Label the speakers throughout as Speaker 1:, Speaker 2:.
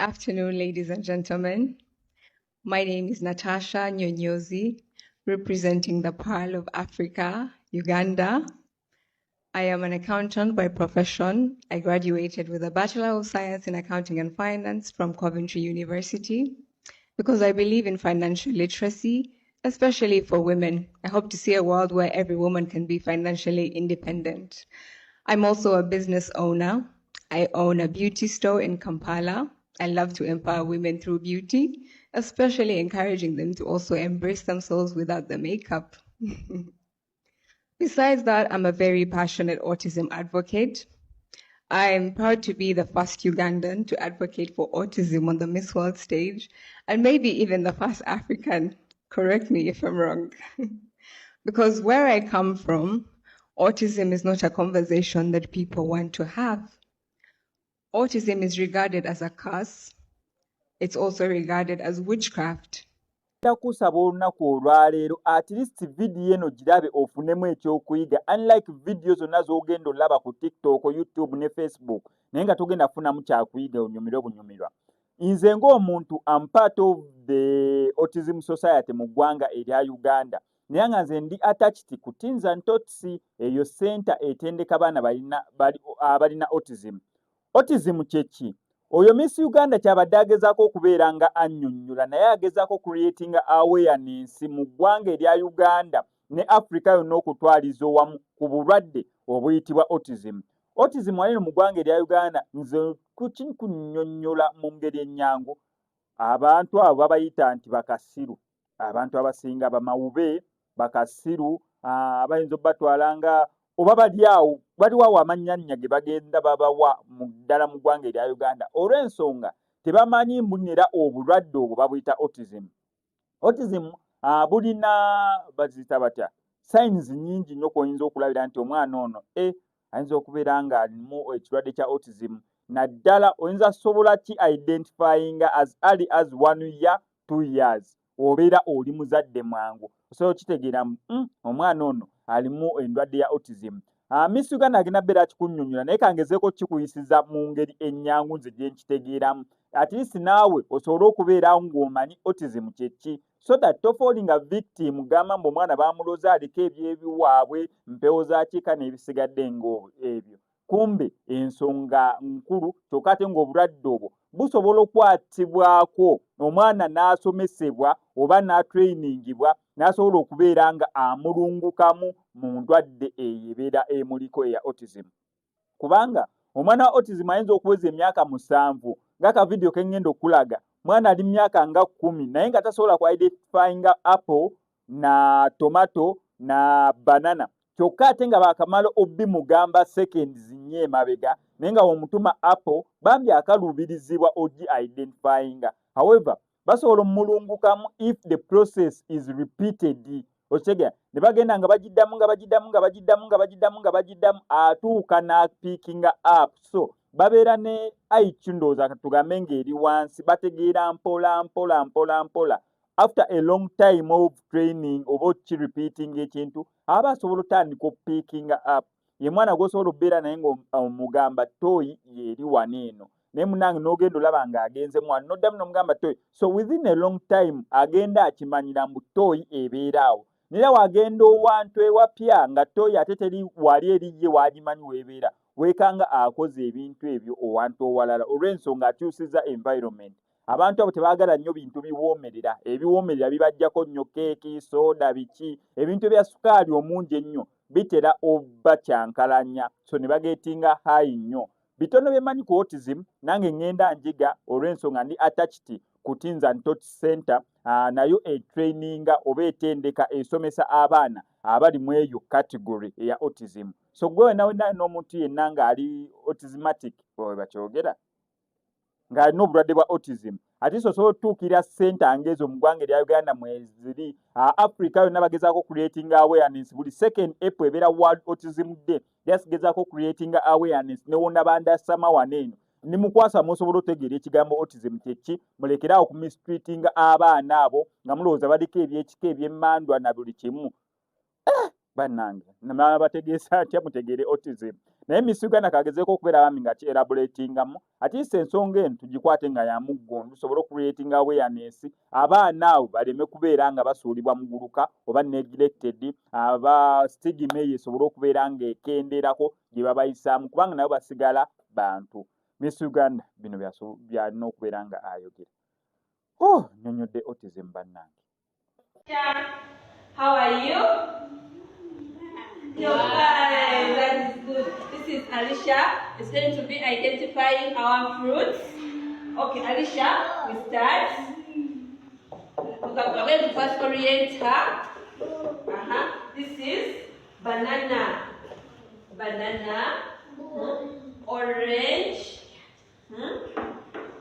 Speaker 1: afternoon, ladies and gentlemen. My name is Natasha Nyonyozi, representing the Pearl of Africa, Uganda. I am an accountant by profession. I graduated with a Bachelor of Science in Accounting and Finance from Coventry University because I believe in financial literacy, especially for women. I hope to see a world where every woman can be financially independent. I'm also a business owner. I own a beauty store in Kampala. I love to empower women through beauty, especially encouraging them to also embrace themselves without the makeup. Besides that, I'm a very passionate autism advocate. I'm proud to be the first Ugandan to advocate for autism on the Miss World stage, and maybe even the first African. Correct me if I'm wrong. Because where I come from, autism is not a conversation that people want to have. Autism is regarded as a curse. It's also regarded as witchcraft.
Speaker 2: Takusaba olunaku olwaleero at least video eno girabe ofunemu ekyokuyiga unlike video zonna z'ogenda olaba ku TikTok, YouTube ne Facebook naye nga togenda kufunamu kyakuyiga onyumirwe bunyumirwa. Nze ng'omuntu am part of the Autism Society mu ggwanga erya Uganda naye nga nze ndi attached ku Teens and Tots eyo center etendeka baana abalina autism. Autism kye ki? Oyo Miss Uganda kyabadde agezaako okubeera nga annyonnyola naye agezaako creating awareness mu ggwanga erya Uganda ne Africa yonna okutwaliza owamu ku bulwadde obuyitibwa autism. Autism walino mu ggwanga erya Uganda nze kunnyonnyola mu ngeri ennyangu abantu abo babayita nti bakasiru, abantu abasinga bamawube bakasiru, abayinza obatwala nga oba baliawo baliwo amannyanya ge bagenda babawa mu ddala mu ggwanga erya Uganda olw'ensonga tebamanyi mbunyera obulwadde obwo babuyita autism. Autism bulina bazita batya signs nnyingi nnyo k'oyinza okulabira nti omwana ono ayinza okubeera nga alimu ekirwadde kya autism. Naddala oyinza sobola ki identifying as early as 1 year 2 years obeera oli muzadde mwangu osobola kitegeera omwana ono alimu endwadde ya autism. Miss Uganda agenda beera akikunnyonnyola naye kangezeeko kikuyisiza mu ngeri ennyangu nze gye nkitegeeramu at least naawe osobole okubeera ng'omanyi autism kye ki so that tofoolinga victim gamba mbu omwana baamuloza aliko ebyebiwaabwe mpewo za kiika n'ebisigadde ng'ebyo. Kumbe ensonga nkulu kyokka ate ng'obulwadde obwo busobola okukwatibwako omwana n'asomesebwa oba n'atrainingibwa n'asobola okubeera nga amulungukamu mu ndwadde eyo ebeera emuliko eya autism. Kubanga omwana wa autism ayinza okuweza emyaka 7 ng'akavidiyo ke ngenda okulaga mwana ali myaka nga 10 naye nga tasobola ku identifying apple na tomato na banana kyokka ate nga baakamala obimugamba seconds nnyo emabega naye nga womutuma apple bambi akaluubirizibwa ogi identifying. However basobola omulungukamu if the process is repeated. Okitegeera ne bagenda nga bagiddamu atuuka n'apiikinga up so babeera ne IQ ndowooza tugambe ng'eri wansi bategeera mpola after a long time of training oba repeating ekintu aba asobola otandika okupiikinga up. Ye mwana gw'osobola okubeera naye ng'omugamba toyi yeeri wano eno naye munange n'ogenda olaba ng'agenze mwana noddamu n'omugamba toyi so within a long time agenda akimanyira mbu toyi ebeeraawo naye wagenda owantu ewapya nga toyi ate teri wali eriye wagimanyi weebeera weekanga akoze ebintu ebyo owantu owalala olw'ensonga akyusizza environment. Abantu abo tebaagala nnyo bintu biwoomerera, ebiwoomerera bibajjako nnyo keeki, soda, biki, ebintu ebya sukaali omungi ennyo bitera obbakyankalanya so ne bageetinga high nnyo. Bitono bye mmanyi ku autism nange ngenda njiga olw'ensonga ndi attached ku Teens and Tots Center nayo etraininga oba etendeka esomesa abaana abali mu eyo category eya autism. So gwe wena n'omuntu yenna ng'ali autismatic bwe bakyogera ng'alina obulwadde bwa autism ate osobola otuukira center ngezo mu ggwanga erya Uganda mweziri Africa yonna bagezaako creating awareness buli second April ebeera World Autism Day gezaako creating awareness ne wonna bandasama wano eno ni mukwasa musobola otegeera ekigambo autism kye ki mulekeraawo ku mistreating abaana abo nga mulowooza baliko ebyekika ebyemmandwa na buli kimu bannange nabategeeza atya mutegeere autism naye Miss Uganda kagezeeko okubeera bami nga kyelaboratingamu at least ensonga eno tugikwate nga ya muggondu tusobole okucreatinga awareness abaana abo baleme kubeera nga basuulibwa mu guluka oba neglected aba stigma eyo esobole okubeera nga ekenderako gye babayisaamu kubanga nabo basigala bantu. Miss Uganda bino byalina okubeera nga ayogera. Nnyonnyodde autism bannange.
Speaker 3: How are you? You're fine. That is good. This is Alicia. It's going to be identifying our fruits. Okay, Alicia, we start. We're going to first orient her. This is banana. Banana. Orange.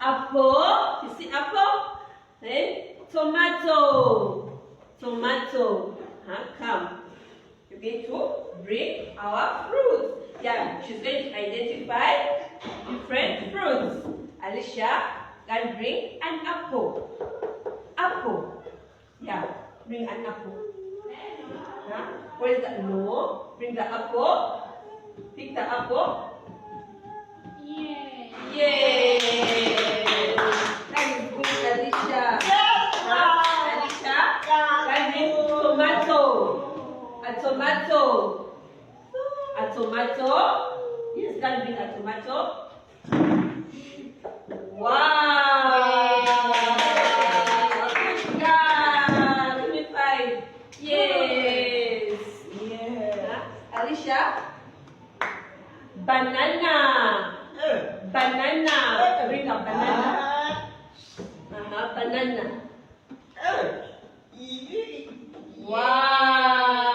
Speaker 3: Apple. You see apple? Then tomato. Tomato. Come. You're going to bring our fruits. Yeah, she's going to identify different fruits. Alicia can bring an apple. Apple. Yeah, bring an apple. Where is that? No. Bring the apple. Pick the apple. Yay. Yay. That is good, Alicia. Alicia can bring tomato. A tomato. A tomato. Yes, can bring a tomato. Wow. Good job. Give me 5. Yes. Yeah. Alicia. Banana. Banana. Bring a banana. Banana. Wow.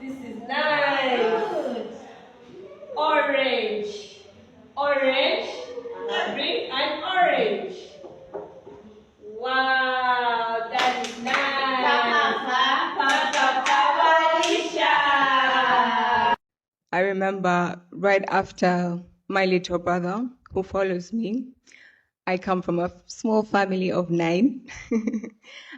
Speaker 3: This is nice. Orange. Orange. Bring an orange. Wow, that is nice.
Speaker 1: I remember right after my little brother, who follows me, I come from a small family of 9.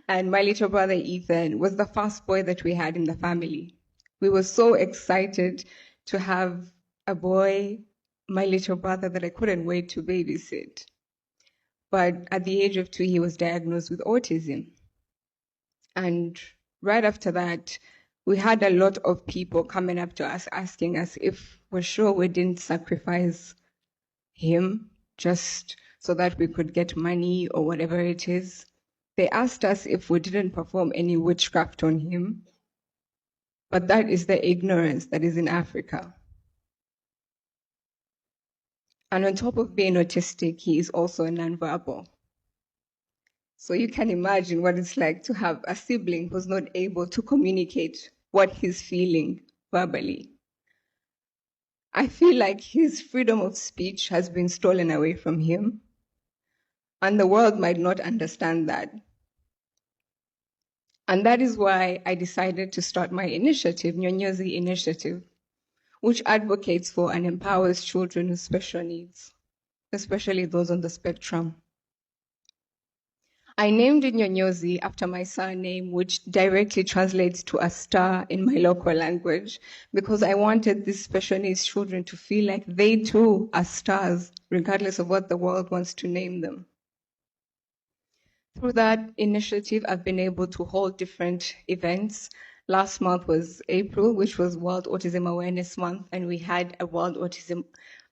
Speaker 1: And my little brother, Ethan, was the first boy that we had in the family. We were so excited to have a boy, my little brother, that I couldn't wait to babysit. But at the age of 2, he was diagnosed with autism. And right after that, we had a lot of people coming up to us asking us if we're sure we didn't sacrifice him just so that we could get money or whatever it is. They asked us if we didn't perform any witchcraft on him. But that is the ignorance that is in Africa. And on top of being autistic, he is also nonverbal. So you can imagine what it's like to have a sibling who's not able to communicate what he's feeling verbally. I feel like his freedom of speech has been stolen away from him, and the world might not understand that. And that is why I decided to start my initiative, Nyonyozi Initiative, which advocates for and empowers children with special needs, especially those on the spectrum. I named it Nyonyozi after my surname, which directly translates to a star in my local language, because I wanted these special needs children to feel like they too are stars, regardless of what the world wants to name them. Through that initiative, I've been able to hold different events. Last month was April, which was World Autism Awareness Month, and we had a World Autism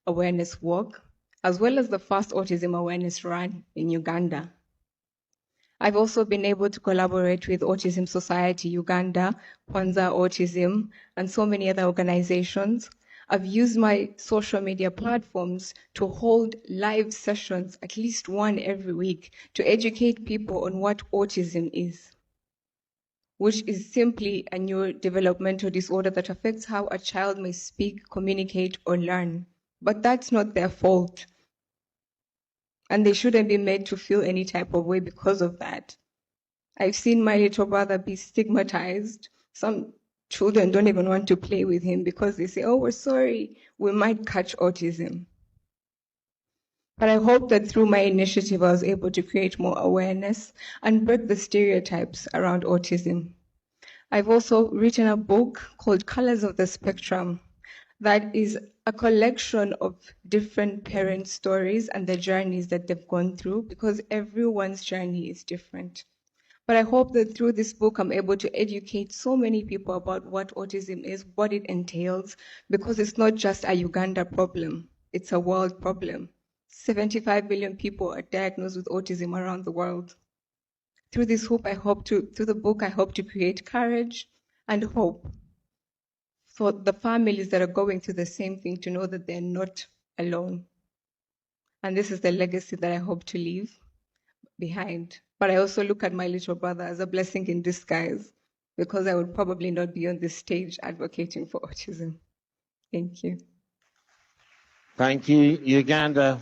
Speaker 1: Awareness Walk, as well as the first Autism Awareness Run in Uganda. I've also been able to collaborate with Autism Society Uganda, Kwanza Autism, and so many other organizations. I've used my social media platforms to hold live sessions, at least one every week, to educate people on what autism is, which is simply a neurodevelopmental disorder that affects how a child may speak, communicate, or learn. But that's not their fault. And they shouldn't be made to feel any type of way because of that. I've seen my little brother be stigmatized. Some children don't even want to play with him because they say, oh, we're sorry, we might catch autism. But I hope that through my initiative, I was able to create more awareness and break the stereotypes around autism. I've also written a book called Colors of the Spectrum, that is a collection of different parent stories and the journeys that they've gone through, because everyone's journey is different. But I hope that through this book, I'm able to educate so many people about what autism is, what it entails, because it's not just a Uganda problem, it's a world problem. 75 million people are diagnosed with autism around the world. Through this hope, through the book, I hope to create courage and hope for the families that are going through the same thing, to know that they're not alone. And this is the legacy that I hope to leave behind. But I also look at my little brother as a blessing in disguise, because I would probably not be on this stage advocating for autism. Thank you.
Speaker 4: Thank you, Uganda.